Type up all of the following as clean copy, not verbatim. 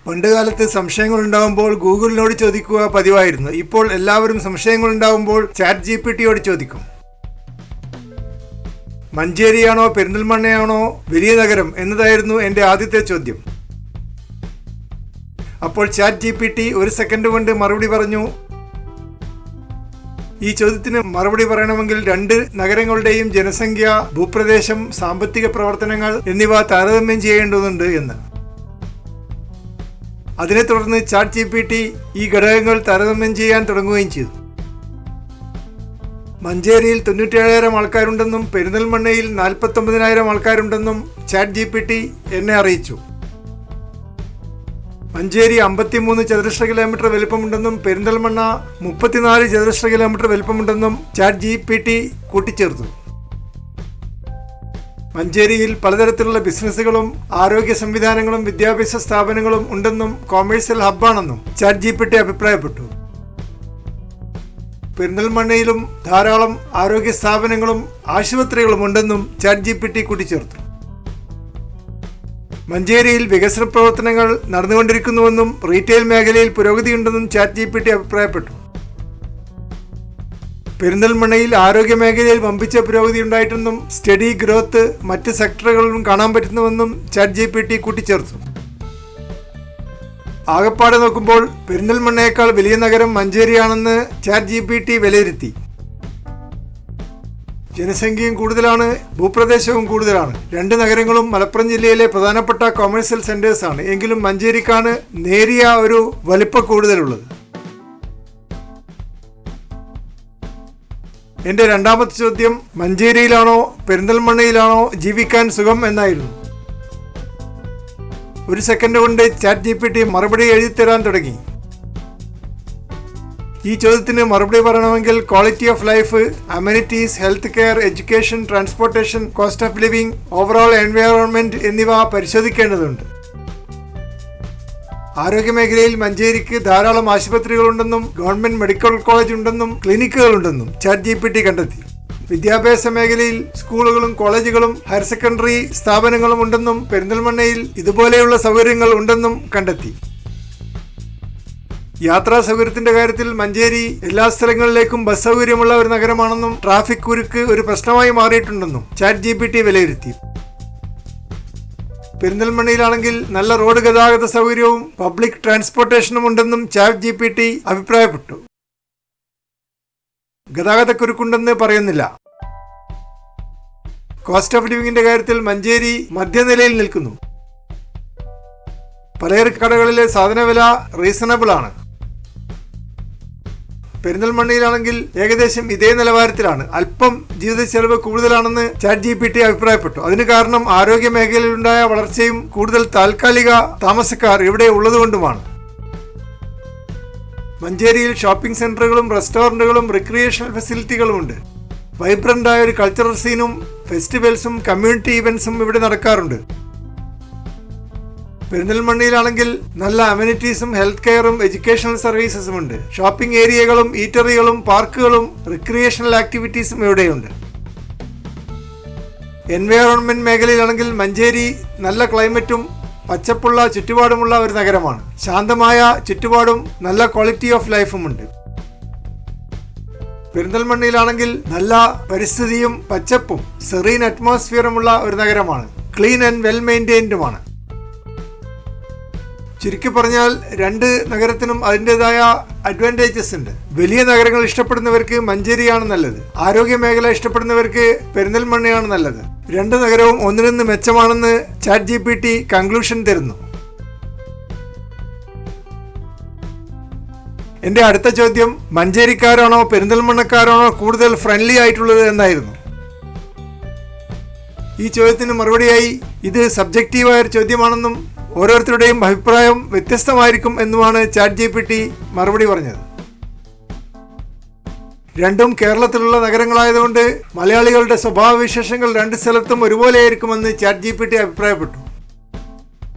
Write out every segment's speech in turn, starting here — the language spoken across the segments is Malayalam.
പണ്ടുകാലത്ത് സംശയങ്ങൾ ഉണ്ടാകുമ്പോൾ ഗൂഗിളിനോട് ചോദിക്കുക പതിവായിരുന്നു. ഇപ്പോൾ എല്ലാവരും സംശയങ്ങൾ ഉണ്ടാകുമ്പോൾ ചാറ്റ് ജിപിടിയോട് ചോദിക്കും. മഞ്ചേരിയാണോ പെരിന്തൽമണ്ണയാണോ വലിയ നഗരം എന്നതായിരുന്നു എൻ്റെ ആദ്യത്തെ ചോദ്യം. അപ്പോൾ ചാറ്റ് ജിപിടി 1 സെക്കൻഡ് കൊണ്ട് മറുപടി പറഞ്ഞു. ഈ ചോദ്യത്തിന് മറുപടി പറയണമെങ്കിൽ 2 നഗരങ്ങളുടെയും ജനസംഖ്യ, ഭൂപ്രദേശം, സാമ്പത്തിക പ്രവർത്തനങ്ങൾ എന്നിവ താരതമ്യം ചെയ്യേണ്ടതുണ്ട് എന്ന്. അതിനെ തുടർന്ന് ചാറ്റ് ജിപിടി ഈ ഘടകങ്ങൾ താരതമ്യം ചെയ്യാൻ തുടങ്ങുകയും ചെയ്തു. മഞ്ചേരിയിൽ 97,000 ആൾക്കാരുണ്ടെന്നും പെരിന്തൽമണ്ണയിൽ 49,000 ആൾക്കാരുണ്ടെന്നും ചാറ്റ് ജിപിടി എന്നെ അറിയിച്ചു. മഞ്ചേരി 53 ചതുരശ്ര കിലോമീറ്റർ വലിപ്പമുണ്ടെന്നും പെരിന്തൽമണ്ണ 34 ചതുരശ്ര കിലോമീറ്റർ വലിപ്പമുണ്ടെന്നും ചാറ്റ് ജിപിടി കൂട്ടിച്ചേർത്തു. മഞ്ചേരിയിൽ പലതരത്തിലുള്ള ബിസിനസ്സുകളും ആരോഗ്യ സംവിധാനങ്ങളും വിദ്യാഭ്യാസ സ്ഥാപനങ്ങളും ഉണ്ടെന്നും കൊമേഴ്സ്യൽ ഹബ്ബാണെന്നും ചാറ്റ് ജിപിടി അഭിപ്രായപ്പെട്ടു. പെരിന്തൽമണ്ണയിലും ധാരാളം ആരോഗ്യ സ്ഥാപനങ്ങളും ആശുപത്രികളും ഉണ്ടെന്നും ചാറ്റ് ജിപിടി കൂട്ടിച്ചേർത്തു. മഞ്ചേരിയിൽ വികസന പ്രവർത്തനങ്ങൾ നടന്നുകൊണ്ടിരിക്കുന്നുവെന്നും റീറ്റെയിൽ മേഖലയിൽ പുരോഗതിയുണ്ടെന്നും ചാറ്റ് ജിപിടി അഭിപ്രായപ്പെട്ടു. പെരിന്തൽമണ്ണയിൽ ആരോഗ്യ മേഖലയിൽ വമ്പിച്ച പുരോഗതി ഉണ്ടായിട്ടുണ്ടെന്നും സ്റ്റഡി ഗ്രോത്ത് മറ്റ് സെക്ടറുകളിലും കാണാൻ പറ്റുന്നുവെന്നും ചാറ്റ് ജിപിടി കൂട്ടിച്ചേർത്തു. ആകപ്പാടെ നോക്കുമ്പോൾ പെരിന്തൽമണ്ണയേക്കാൾ വലിയ നഗരം മഞ്ചേരിയാണെന്ന് ചാറ്റ് ജിപിടി വിലയിരുത്തി. ജനസംഖ്യയും കൂടുതലാണ്, ഭൂപ്രദേശവും കൂടുതലാണ്. 2 നഗരങ്ങളും മലപ്പുറം ജില്ലയിലെ പ്രധാനപ്പെട്ട കൊമേഴ്സ്യൽ സെന്റേഴ്സാണ്. എങ്കിലും മഞ്ചേരിക്കാണ് നേരിയ ഒരു വലിപ്പ കൂടുതലുള്ളത്. എൻ്റെ രണ്ടാമത്തെ ചോദ്യം മഞ്ചേരിയിലാണോ പെരിന്തൽമണ്ണയിലാണോ ജീവിക്കാൻ സുഖം എന്നായിരുന്നു. 1 സെക്കൻഡ് കൊണ്ട് ചാറ്റ് ജിപിടി മറുപടി എഴുതിത്തരാൻ തുടങ്ങി. ഈ ചോദ്യത്തിന് മറുപടി പറയണമെങ്കിൽ quality of life, amenities, health care, education, transportation, cost of living, overall environment എന്നിവ പരിശോധിക്കേണ്ടതുണ്ട്. ആരോഗ്യമേഖലയിൽ മഞ്ചേരിക്ക് ധാരാളം ആശുപത്രികളുണ്ടെന്നും ഗവൺമെന്റ് മെഡിക്കൽ കോളേജ് ഉണ്ടെന്നും ക്ലിനിക്കുകളുണ്ടെന്നും ചാറ്റ് ജിപിടി കണ്ടെത്തി. വിദ്യാഭ്യാസ മേഖലയിൽ സ്കൂളുകളും കോളേജുകളും ഹയർ സെക്കൻഡറി സ്ഥാപനങ്ങളും ഉണ്ടെന്നും പെരിന്തൽമണ്ണയിൽ ഇതുപോലെയുള്ള സൗകര്യങ്ങൾ ഉണ്ടെന്നും കണ്ടെത്തി. യാത്രാ സൗകര്യത്തിന്റെ കാര്യത്തിൽ മഞ്ചേരി എല്ലാ സ്ഥലങ്ങളിലേക്കും ബസ് സൗകര്യമുള്ള ഒരു നഗരമാണെന്നും ട്രാഫിക് കുരുക്ക് ഒരു പ്രശ്നമായി മാറിയിട്ടുണ്ടെന്നും ചാറ്റ് ജിപിടി വിലയിരുത്തി. പെരിന്തൽമണ്ണയിലാണെങ്കിൽ നല്ല റോഡ് ഗതാഗത സൗകര്യവും പബ്ലിക് ട്രാൻസ്പോർട്ടേഷനും ഉണ്ടെന്നും ചാറ്റ് ജിപിടി അഭിപ്രായപ്പെട്ടു. ഗതാഗതക്കുരുക്കുണ്ടെന്ന് പറയുന്നില്ല. കോസ്റ്റ് ഓഫ് ലിവിംഗിന്റെ കാര്യത്തിൽ മഞ്ചേരി മധ്യനിലയിൽ നിൽക്കുന്നു. പലചരക്ക് കടകളിലെ സാധനവില റീസണബിൾ ആണ്. പെരിന്തൽമണ്ണയിലാണെങ്കിൽ ഏകദേശം ഇതേ നിലവാരത്തിലാണ്. അല്പം ജീവിത ചെലവ് കൂടുതലാണെന്ന് ചാറ്റ് ജിപിടി അഭിപ്രായപ്പെട്ടു. അതിന് കാരണം ആരോഗ്യ മേഖലയിലുണ്ടായ വളർച്ചയും കൂടുതൽ താൽക്കാലിക താമസക്കാർ ഇവിടെ ഉള്ളതുകൊണ്ടുമാണ്. മഞ്ചേരിയിൽ ഷോപ്പിംഗ് സെന്ററുകളും റെസ്റ്റോറന്റുകളും റിക്രിയേഷണൽ ഫെസിലിറ്റികളും ഉണ്ട്. വൈബ്രന്റായ ഒരു കൾച്ചറൽ സീനും ഫെസ്റ്റിവൽസും കമ്മ്യൂണിറ്റി ഇവന്റ്സും ഇവിടെ നടക്കാറുണ്ട്. പെരിന്തൽമണ്ണയിലാണെങ്കിൽ നല്ല അമ്യൂണിറ്റീസും ഹെൽത്ത് കെയറും എഡ്യൂക്കേഷണൽ സർവീസസും ഉണ്ട്. ഷോപ്പിംഗ് ഏരിയകളും ഈറ്ററികളും പാർക്കുകളും റിക്രിയേഷണൽ ആക്ടിവിറ്റീസും ഇവിടെയുണ്ട്. എൻവയോൺമെന്റ് മേഖലയിലാണെങ്കിൽ മഞ്ചേരി നല്ല ക്ലൈമറ്റും പച്ചപ്പുള്ള ചുറ്റുപാടുമുള്ള ഒരു നഗരമാണ്. ശാന്തമായ ചുറ്റുപാടും നല്ല ക്വാളിറ്റി ഓഫ് ലൈഫും ഉണ്ട്. പെരിന്തൽമണ്ണയിലാണെങ്കിൽ നല്ല പരിസ്ഥിതിയും പച്ചപ്പും സെറീൻ അറ്റ്മോസ്ഫിയറുമുള്ള ഒരു നഗരമാണ്. ക്ലീൻ ആൻഡ് വെൽ മെയിൻറ്റെയിൻഡുമാണ്. ചുരുക്കി പറഞ്ഞാൽ 2 നഗരത്തിനും അതിൻ്റെതായ അഡ്വാൻറ്റേജസ് ഉണ്ട്. വലിയ നഗരങ്ങൾ ഇഷ്ടപ്പെടുന്നവർക്ക് മഞ്ചേരിയാണ് നല്ലത്. ആരോഗ്യ മേഖല ഇഷ്ടപ്പെടുന്നവർക്ക് പെരിന്തൽമണ്ണയാണ് നല്ലത്. 2 നഗരവും ഒന്നിനൊന്ന് മെച്ചമാണെന്ന് ചാറ്റ് ജിപിടി കൺക്ലൂഷൻ തരുന്നു. എൻ്റെ അടുത്ത ചോദ്യം മഞ്ചേരിക്കാരാണോ പെരിന്തൽമണ്ണക്കാരാണോ കൂടുതൽ ഫ്രണ്ട്ലി ആയിട്ടുള്ളത് എന്നായിരുന്നു. ഈ ചോദ്യത്തിന് മറുപടിയായി ഇത് സബ്ജക്റ്റീവായ ഒരു ചോദ്യമാണെന്നും ഓരോരുത്തരുടെയും അഭിപ്രായം വ്യത്യസ്തമായിരിക്കും എന്നുമാണ് ചാറ്റ് ജിപിടി മറുപടി പറഞ്ഞത്. 2ഉം കേരളത്തിലുള്ള നഗരങ്ങളായതുകൊണ്ട് മലയാളികളുടെ സ്വഭാവവിശേഷങ്ങൾ 2 സ്ഥലത്തും ഒരുപോലെയായിരിക്കുമെന്ന് ചാറ്റ് ജിപിടി അഭിപ്രായപ്പെട്ടു.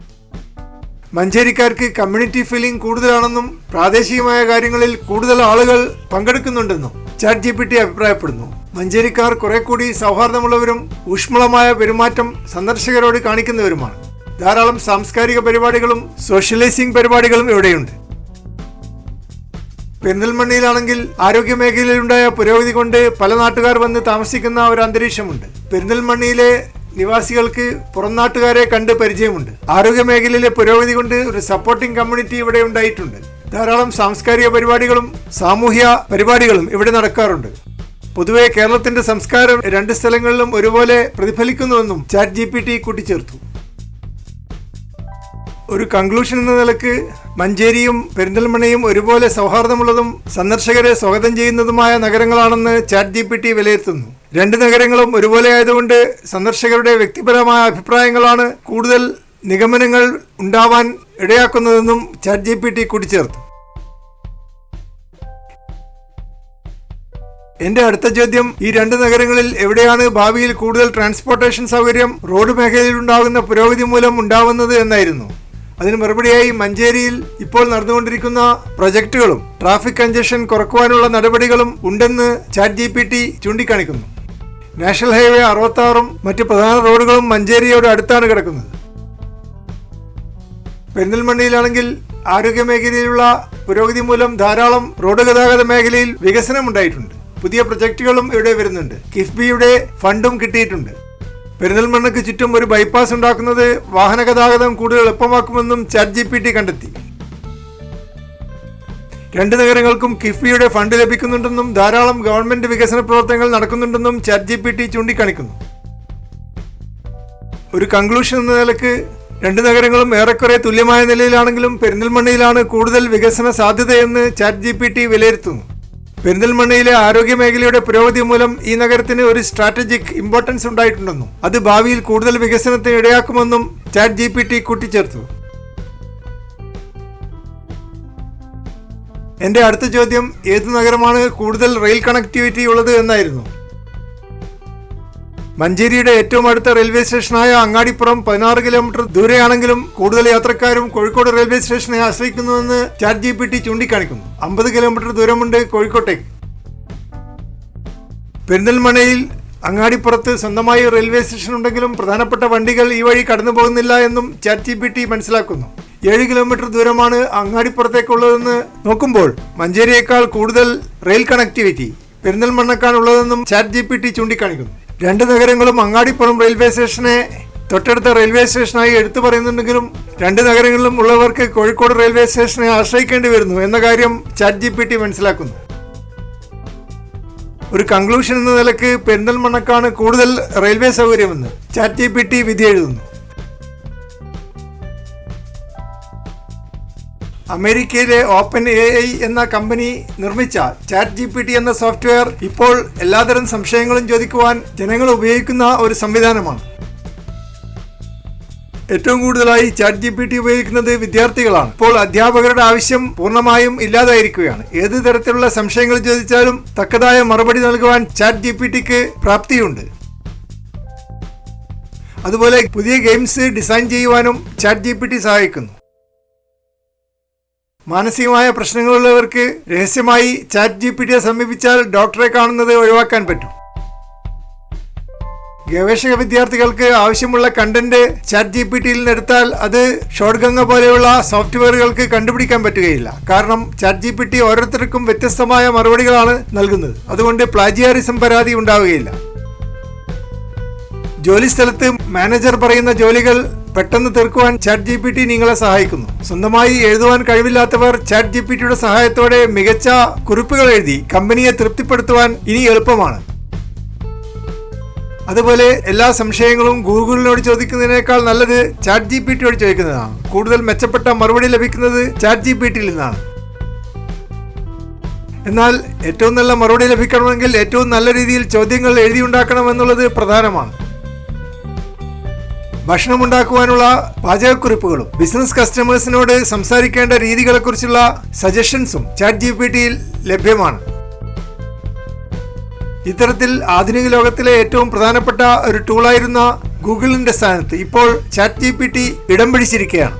മഞ്ചേരിക്കാർക്ക് കമ്മ്യൂണിറ്റി ഫീലിംഗ് കൂടുതലാണെന്നും പ്രാദേശികമായ കാര്യങ്ങളിൽ കൂടുതൽ ആളുകൾ പങ്കെടുക്കുന്നുണ്ടെന്നും ചാറ്റ് ജിപിടി അഭിപ്രായപ്പെടുന്നു. മഞ്ചേരിക്കാർ കുറെ കൂടി സൗഹാർദ്ദമുള്ളവരും ഊഷ്മളമായ പെരുമാറ്റം സന്ദർശകരോട് കാണിക്കുന്നവരുമാണ്. ധാരാളം സാംസ്കാരിക പരിപാടികളും സോഷ്യലൈസിംഗ് പരിപാടികളും ഇവിടെയുണ്ട്. പെരിന്തൽമണ്ണയിലാണെങ്കിൽ ആരോഗ്യ മേഖലയിലുണ്ടായ പുരോഗതി കൊണ്ട് പല നാട്ടുകാർ വന്ന് താമസിക്കുന്ന ഒരു അന്തരീക്ഷമുണ്ട്. പെരിന്തൽമണ്ണയിലെ നിവാസികൾക്ക് പുറം നാട്ടുകാരെ കണ്ട് പരിചയമുണ്ട്. ആരോഗ്യ മേഖലയിലെ പുരോഗതി കൊണ്ട് ഒരു സപ്പോർട്ടിംഗ് കമ്മ്യൂണിറ്റി ഇവിടെ ഉണ്ടായിട്ടുണ്ട്. ധാരാളം സാംസ്കാരിക പരിപാടികളും സാമൂഹ്യ പരിപാടികളും ഇവിടെ നടക്കാറുണ്ട്. പൊതുവെ കേരളത്തിന്റെ സംസ്കാരം രണ്ട് സ്ഥലങ്ങളിലും ഒരുപോലെ പ്രതിഫലിക്കുന്നുവെന്നും ChatGPT കൂട്ടിച്ചേർത്തു. ഒരു കൺക്ലൂഷൻ എന്ന നിലക്ക് മഞ്ചേരിയും പെരിന്തൽമണ്ണയും ഒരുപോലെ സൗഹാർദ്ദമുള്ളതും സന്ദർശകരെ സ്വാഗതം ചെയ്യുന്നതുമായ നഗരങ്ങളാണെന്ന് ChatGPT വിലയിരുത്തുന്നു. രണ്ട് നഗരങ്ങളും ഒരുപോലെ ആയതുകൊണ്ട് സന്ദർശകരുടെ വ്യക്തിപരമായ അഭിപ്രായങ്ങളാണ് കൂടുതൽ നിഗമനങ്ങൾ ഉണ്ടാവാൻ ഇടയാക്കുന്നതെന്നും ChatGPT കൂട്ടിച്ചേർത്തു. എന്റെ അടുത്ത ചോദ്യം, ഈ രണ്ട് നഗരങ്ങളിൽ എവിടെയാണ് ഭാവിയിൽ കൂടുതൽ ട്രാൻസ്പോർട്ടേഷൻ സൗകര്യം റോഡ് മേഖലയിൽ ഉണ്ടാകുന്ന പുരോഗതി മൂലം ഉണ്ടാവുന്നത് എന്നായിരുന്നു. അതിന് മറുപടിയായി മഞ്ചേരിയിൽ ഇപ്പോൾ നടന്നുകൊണ്ടിരിക്കുന്ന പ്രൊജക്ടുകളും ട്രാഫിക് കഞ്ചഷൻ കുറക്കുവാനുള്ള നടപടികളും ഉണ്ടെന്ന് ChatGPT ചൂണ്ടിക്കാണിക്കുന്നു. നാഷണൽ ഹൈവേ 66ഉം മറ്റ് പ്രധാന റോഡുകളും മഞ്ചേരിയോട് അടുത്താണ് കിടക്കുന്നത്. പെരിന്തൽമണ്ണയിലാണെങ്കിൽ ആരോഗ്യ മേഖലയിലുള്ള പുരോഗതി മൂലം ധാരാളം റോഡ് ഗതാഗത മേഖലയിൽ വികസനം ഉണ്ടായിട്ടുണ്ട്. പുതിയ പ്രൊജക്ടുകളും ഇവിടെ വരുന്നുണ്ട്. കിഫ്ബിയുടെ ഫണ്ടും കിട്ടിയിട്ടുണ്ട്. പെരിന്തൽമണ്ണയ്ക്ക് ചുറ്റും ഒരു ബൈപ്പാസ് ഉണ്ടാക്കുന്നത് വാഹന ഗതാഗതം കൂടുതൽ എളുപ്പമാക്കുമെന്നും ChatGPT കണ്ടെത്തി. രണ്ട് നഗരങ്ങൾക്കും കിഫ്ബിയുടെ ഫണ്ട് ലഭിക്കുന്നുണ്ടെന്നും ധാരാളം ഗവൺമെന്റ് വികസന പ്രവർത്തനങ്ങൾ നടക്കുന്നുണ്ടെന്നും ChatGPT ചൂണ്ടിക്കാണിക്കുന്നു. ഒരു കൺക്ലൂഷൻ എന്ന നിലക്ക് രണ്ട് നഗരങ്ങളും ഏറെക്കുറെ തുല്യമായ നിലയിലാണെങ്കിലും പെരിന്തൽമണ്ണയിലാണ് കൂടുതൽ വികസന സാധ്യതയെന്ന് ChatGPT വിലയിരുത്തുന്നു. പെരിന്തൽമണ്ണയിലെ ആരോഗ്യ മേഖലയുടെ പുരോഗതി മൂലം ഈ നഗരത്തിന് ഒരു സ്ട്രാറ്റജിക് ഇമ്പോർട്ടൻസ് ഉണ്ടായിട്ടുണ്ടെന്നും അത് ഭാവിയിൽ കൂടുതൽ വികസനത്തിന് ഇടയാക്കുമെന്നും ChatGPT കൂട്ടിച്ചേർത്തു. എന്റെ അടുത്ത ചോദ്യം, ഏത് നഗരമാണ് കൂടുതൽ റെയിൽ കണക്ടിവിറ്റി ഉള്ളത് എന്നായിരുന്നു. മഞ്ചേരിയുടെ ഏറ്റവും അടുത്ത റെയിൽവേ സ്റ്റേഷനായ അങ്ങാടിപ്പുറം 16 കിലോമീറ്റർ ദൂരെയാണെങ്കിലും കൂടുതൽ യാത്രക്കാരും കോഴിക്കോട് റെയിൽവേ സ്റ്റേഷനെ ആശ്രയിക്കുന്നുവെന്ന് ChatGPT ചൂണ്ടിക്കാണിക്കുന്നു. 50 കിലോമീറ്റർ ദൂരമുണ്ട് കോഴിക്കോട്ടേക്ക്. പെരിന്തൽമണ്ണയിൽ അങ്ങാടിപ്പുറത്ത് സ്വന്തമായി റെയിൽവേ സ്റ്റേഷൻ ഉണ്ടെങ്കിലും പ്രധാനപ്പെട്ട വണ്ടികൾ ഈ വഴി കടന്നു പോകുന്നില്ല എന്നും ChatGPT മനസ്സിലാക്കുന്നു. 7 കിലോമീറ്റർ ദൂരമാണ് അങ്ങാടിപ്പുറത്തേക്കുള്ളതെന്ന് നോക്കുമ്പോൾ മഞ്ചേരിയേക്കാൾ കൂടുതൽ റെയിൽ കണക്ടിവിറ്റി പെരിന്തൽമണ്ണക്കാണുള്ളതെന്നും ChatGPT ചൂണ്ടിക്കാണിക്കുന്നു. രണ്ട് നഗരങ്ങളും അങ്ങാടിപ്പുറം റെയിൽവേ സ്റ്റേഷനെ തൊട്ടടുത്ത റെയിൽവേ സ്റ്റേഷനായി എടുത്തു പറയുന്നുണ്ടെങ്കിലും രണ്ട് നഗരങ്ങളിലും ഉള്ളവർക്ക് കോഴിക്കോട് റെയിൽവേ സ്റ്റേഷനെ ആശ്രയിക്കേണ്ടി വരുന്നു എന്ന കാര്യം ChatGPT മനസ്സിലാക്കുന്നു. ഒരു കൺക്ലൂഷൻ എന്ന നിലക്ക് പെരിന്തൽമണ്ണക്കാണ് കൂടുതൽ റെയിൽവേ സൗകര്യമെന്ന് ChatGPT വിധി എഴുതുന്നു. അമേരിക്കയിലെ OpenAI എന്ന കമ്പനി നിർമ്മിച്ച ChatGPT എന്ന സോഫ്റ്റ്വെയർ ഇപ്പോൾ എല്ലാതരം സംശയങ്ങളും ചോദിക്കുവാൻ ജനങ്ങൾ ഉപയോഗിക്കുന്ന ഒരു സംവിധാനമാണ്. ഏറ്റവും കൂടുതലായി ChatGPT ഉപയോഗിക്കുന്നത് വിദ്യാർത്ഥികളാണ്. ഇപ്പോൾ അധ്യാപകരുടെ ആവശ്യം പൂർണ്ണമായും ഇല്ലാതായിരിക്കുകയാണ്. ഏത് തരത്തിലുള്ള സംശയങ്ങൾ ചോദിച്ചാലും തക്കതായ മറുപടി നൽകുവാൻ ChatGPTക്ക് പ്രാപ്തിയുണ്ട്. അതുപോലെ പുതിയ ഗെയിംസ് ഡിസൈൻ ചെയ്യുവാനും ChatGPT സഹായിക്കുന്നു. മാനസികമായ പ്രശ്നങ്ങളുള്ളവർക്ക് രഹസ്യമായി ChatGPTയെ സമീപിച്ചാൽ ഡോക്ടറെ കാണുന്നത് ഒഴിവാക്കാൻ പറ്റും. ഗവേഷക വിദ്യാർത്ഥികൾക്ക് ആവശ്യമുള്ള കണ്ടന്റ് ChatGPTയിൽ നിന്നെടുത്താൽ അത് ഷോർട്ട്ഗംഗ പോലെയുള്ള സോഫ്റ്റ്വെയറുകൾക്ക് കണ്ടുപിടിക്കാൻ പറ്റുകയില്ല. കാരണം ChatGPT ഓരോരുത്തർക്കും വ്യത്യസ്തമായ മറുപടികളാണ് നൽകുന്നത്. അതുകൊണ്ട് പ്ലാജിയാറിസം പരാതി ഉണ്ടാവുകയില്ല. ജോലിസ്ഥലത്ത് മാനേജർ പറയുന്ന ജോലികൾ പെട്ടെന്ന് തീർക്കുവാൻ ChatGPT നിങ്ങളെ സഹായിക്കുന്നു. സ്വന്തമായി എഴുതുവാൻ കഴിവില്ലാത്തവർ ChatGPTയുടെ സഹായത്തോടെ മികച്ച കുറിപ്പുകൾ എഴുതി കമ്പനിയെ തൃപ്തിപ്പെടുത്തുവാൻ ഇനി എളുപ്പമാണ്. അതുപോലെ എല്ലാ സംശയങ്ങളും ഗൂഗിളിനോട് ചോദിക്കുന്നതിനേക്കാൾ നല്ലത് ChatGPTയോട് ചോദിക്കുന്നതാണ്. കൂടുതൽ മെച്ചപ്പെട്ട മറുപടി ലഭിക്കുന്നത് ChatGPTയിൽ നിന്നാണ്. എന്നാൽ ഏറ്റവും നല്ല മറുപടി ലഭിക്കണമെങ്കിൽ ഏറ്റവും നല്ല രീതിയിൽ ചോദ്യങ്ങൾ എഴുതിയുണ്ടാക്കണമെന്നുള്ളത് പ്രധാനമാണ്. ഭക്ഷണമുണ്ടാക്കുവാനുള്ള പാചകക്കുറിപ്പുകളും ബിസിനസ് കസ്റ്റമേഴ്സിനോട് സംസാരിക്കേണ്ട രീതികളെക്കുറിച്ചുള്ള സജഷൻസും ChatGPTയിൽ ലഭ്യമാണ്. ഇത്തരത്തിൽ ആധുനിക ലോകത്തിലെ ഏറ്റവും പ്രധാനപ്പെട്ട ഒരു ടൂളായിരുന്ന ഗൂഗിളിന്റെ സ്ഥാനത്ത് ഇപ്പോൾ ChatGPT ഇടം പിടിച്ചിരിക്കുകയാണ്.